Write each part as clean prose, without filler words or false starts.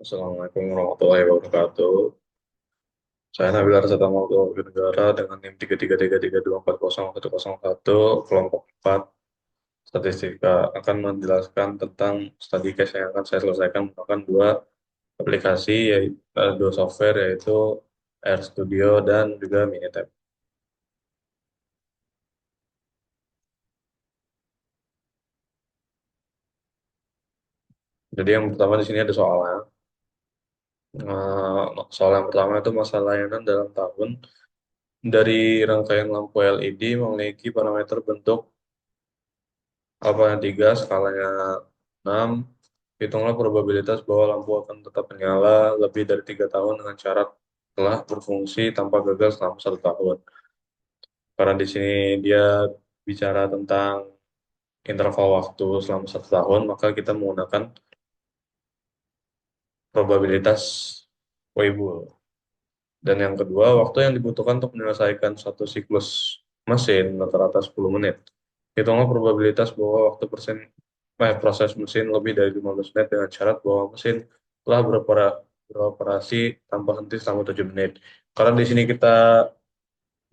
Assalamualaikum warahmatullahi wabarakatuh. Saya Nabil Arsatam Warga Negara dengan NIM 33332401101 kelompok 4 statistika akan menjelaskan tentang study case yang akan saya selesaikan menggunakan dua aplikasi yaitu dua software yaitu RStudio dan juga Minitab. Jadi yang pertama di sini ada soalnya. Soal yang pertama itu masalah layanan dalam tahun dari rangkaian lampu LED memiliki parameter bentuk Alfanya 3, skalanya 6. Hitunglah probabilitas bahwa lampu akan tetap menyala lebih dari 3 tahun dengan syarat telah berfungsi tanpa gagal selama 1 tahun. Karena di sini dia bicara tentang interval waktu selama 1 tahun, maka kita menggunakan probabilitas Weibull. Dan yang kedua, waktu yang dibutuhkan untuk menyelesaikan satu siklus mesin rata-rata 10 menit. Hitunglah probabilitas bahwa waktu proses mesin lebih dari 15 menit dengan syarat bahwa mesin telah beroperasi tanpa henti selama 7 menit. Karena di sini kita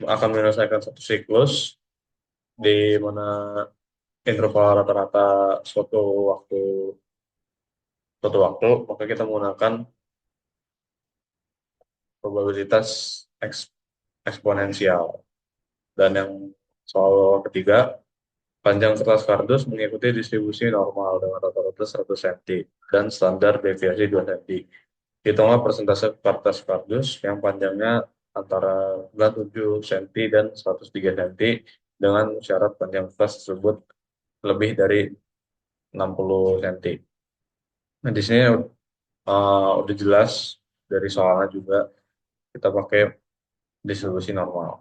akan menyelesaikan satu siklus di mana interval rata-rata suatu waktu maka kita menggunakan probabilitas eksponensial. Dan yang soal ketiga, panjang kertas kardus mengikuti distribusi normal dengan rata-rata 100 cm dan standar deviasi 2 cm. Hitunglah persentase kertas kardus yang panjangnya antara 97 cm dan 103 cm dengan syarat panjang kertas tersebut lebih dari 60 cm. Nah, di sini udah jelas dari soalnya juga kita pakai distribusi normal.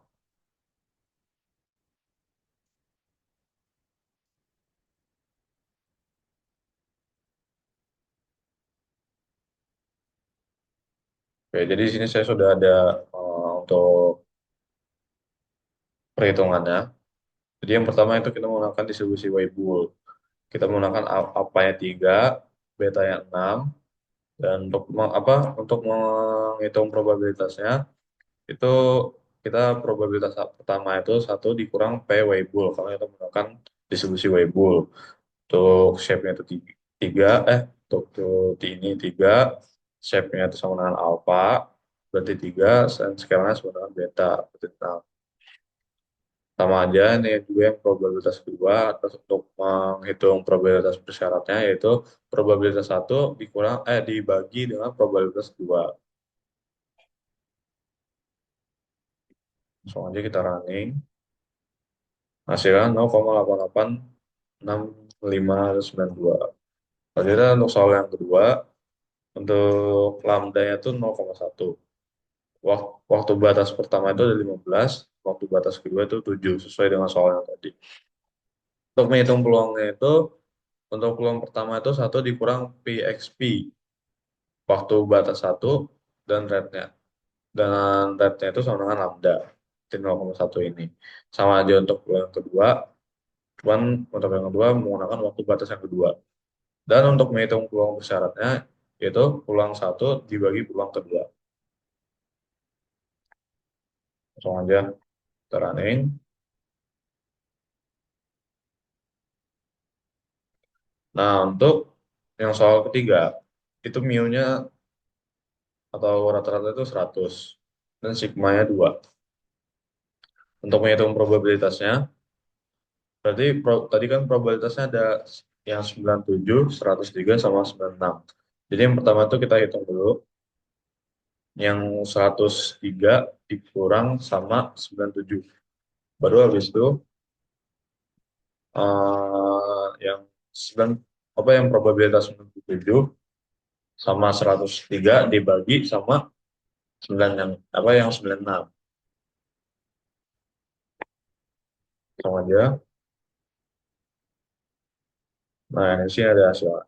Oke, jadi di sini saya sudah ada untuk perhitungannya. Jadi yang pertama itu kita menggunakan distribusi Weibull. Kita menggunakan alpha-nya 3, beta-nya 6, dan untuk menghitung probabilitasnya itu kita probabilitas pertama itu satu dikurang P Weibull karena kita menggunakan distribusi Weibull. Untuk shape-nya itu 3, untuk ini 3, shape-nya itu sama dengan alpha, berarti 3, dan skala sama dengan beta, berarti 6. Sama aja ini juga yang probabilitas kedua terus untuk menghitung probabilitas persyaratnya yaitu probabilitas satu dibagi dengan probabilitas dua. Langsung aja kita running hasilnya 0,88652. Selanjutnya untuk soal yang kedua untuk lambda-nya itu 0,1. Waktu batas pertama itu ada 15, waktu batas kedua itu 7 sesuai dengan soal yang tadi. Untuk menghitung peluangnya itu untuk peluang pertama itu satu dikurang PXP, waktu batas satu dan rate-nya. Dan rate-nya itu sama dengan lambda, di 0,1 ini. Sama aja untuk yang kedua, cuman untuk yang kedua menggunakan waktu batas yang kedua. Dan untuk menghitung peluang bersyaratnya, yaitu peluang satu dibagi peluang kedua. Langsung aja kita running. Nah, untuk yang soal ketiga, itu mu-nya atau rata-rata itu 100 dan sigma-nya 2. Untuk menghitung probabilitasnya, berarti tadi kan probabilitasnya ada yang 97, 103, sama 96. Jadi yang pertama itu kita hitung dulu, yang 103 dikurang sama 97. Baru habis itu yang 9, yang probabilitas 97 sama 103 dibagi sama 9 yang 96. Sama aja. Nah, ini sih ada hasil.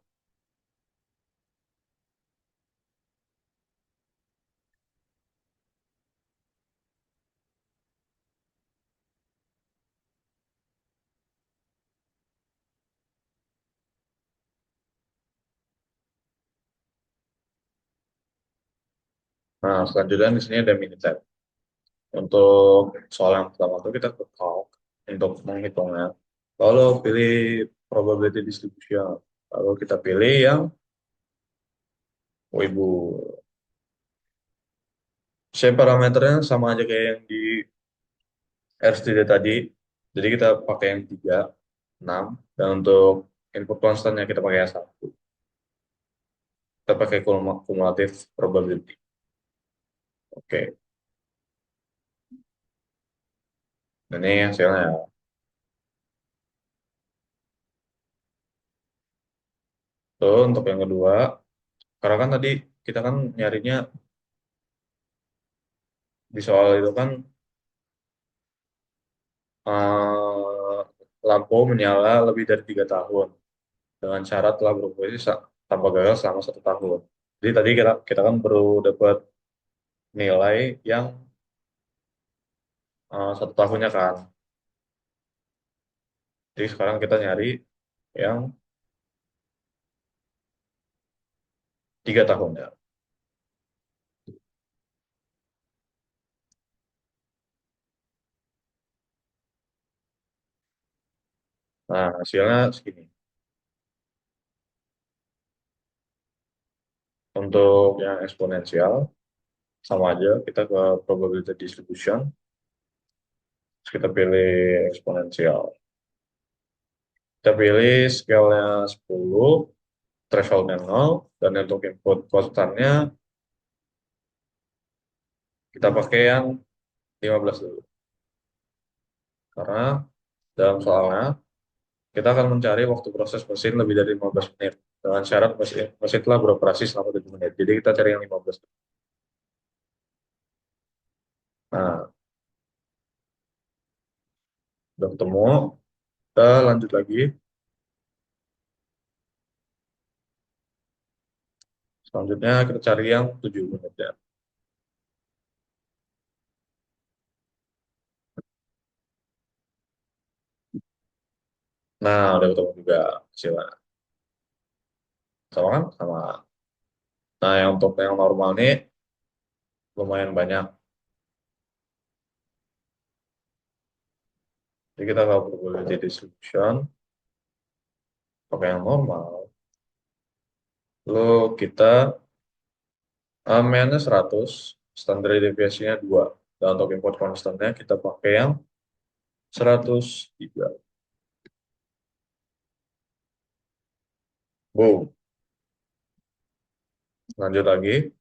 Nah, selanjutnya di sini ada mini tab. Untuk soal yang pertama itu kita ke calc untuk menghitungnya. Lalu pilih probability distribution. Lalu kita pilih yang Weibull. Shape parameternya sama aja kayak yang di RSTD tadi. Jadi kita pakai yang 3, 6. Dan untuk input constantnya kita pakai yang 1. Kita pakai cumulative probability. Oke, ini hasilnya ya. Tuh, untuk yang kedua, karena kan tadi kita kan nyarinya di soal itu kan eh, lampu menyala lebih dari 3 tahun dengan syarat telah berfungsi tanpa gagal selama 1 tahun. Jadi tadi kita kita kan baru dapat nilai yang 1 tahunnya kan. Jadi sekarang kita nyari yang 3 tahunnya. Nah, hasilnya segini. Untuk yang eksponensial sama aja kita ke probability distribution, terus kita pilih eksponensial. Kita pilih scale-nya 10, threshold-nya 0, dan untuk input konstannya kita pakai yang 15 dulu. Karena dalam soalnya kita akan mencari waktu proses mesin lebih dari 15 menit dengan syarat mesin telah beroperasi selama 7 menit. Jadi kita cari yang 15. Nah, udah ketemu, kita lanjut lagi. Selanjutnya kita cari yang 7 menit ya. Nah, udah ketemu juga hasilnya. Sama kan? Sama. Nah, yang untuk yang normal nih lumayan banyak. Jadi kita kalau probability distribution pakai yang normal. Lalu kita mainnya 100, standar deviasinya 2. Dan untuk input constantnya kita pakai yang 103. Wow, lanjut lagi.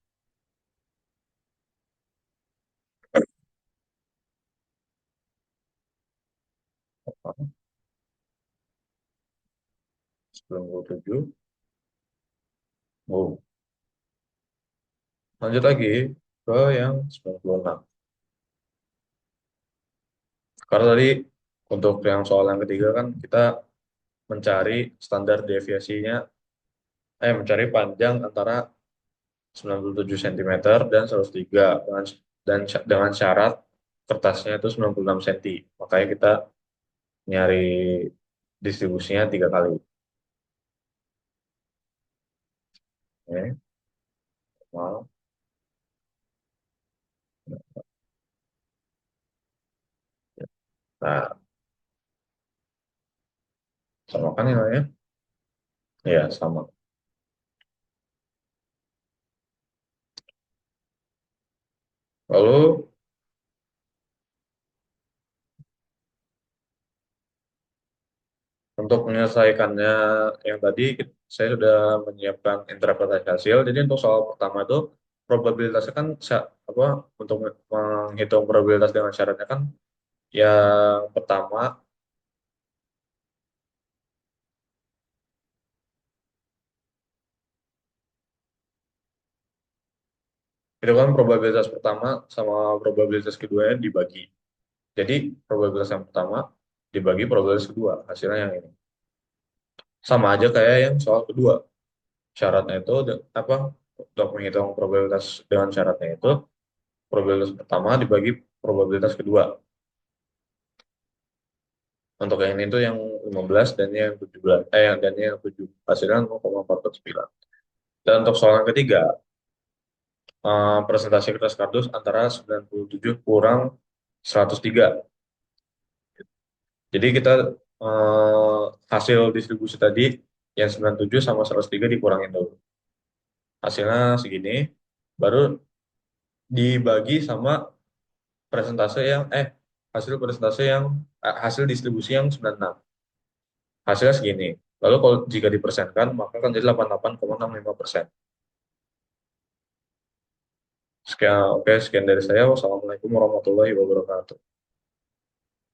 97. Wow. Lanjut lagi ke yang 96. Karena tadi untuk yang soal yang ketiga kan kita mencari standar deviasinya, mencari panjang antara 97 cm dan 103 dengan syarat kertasnya itu 96 cm. Makanya kita nyari distribusinya 3 kali. Oke, normal. Nah, sama kan nilainya? Ya, sama. Lalu untuk menyelesaikannya yang tadi saya sudah menyiapkan interpretasi hasil. Jadi untuk soal pertama itu probabilitasnya kan apa untuk menghitung probabilitas dengan syaratnya kan yang pertama itu kan probabilitas pertama sama probabilitas keduanya dibagi. Jadi probabilitas yang pertama dibagi probabilitas kedua, hasilnya yang ini. Sama aja kayak yang soal kedua. Syaratnya itu apa untuk menghitung probabilitas dengan syaratnya itu probabilitas pertama dibagi probabilitas kedua. Untuk yang ini tuh yang 15 dan yang 17 dan yang 7 hasilnya 0,449. Dan untuk soal yang ketiga presentasi kertas kardus antara 97 kurang 103. Jadi kita hasil distribusi tadi yang 97 sama 103 dikurangin dulu. Hasilnya segini, baru dibagi sama presentase yang hasil presentase yang hasil distribusi yang 96. Hasilnya segini. Lalu kalau jika dipersenkan maka akan jadi 88,65%. Sekian, oke, sekian dari saya. Wassalamualaikum warahmatullahi wabarakatuh.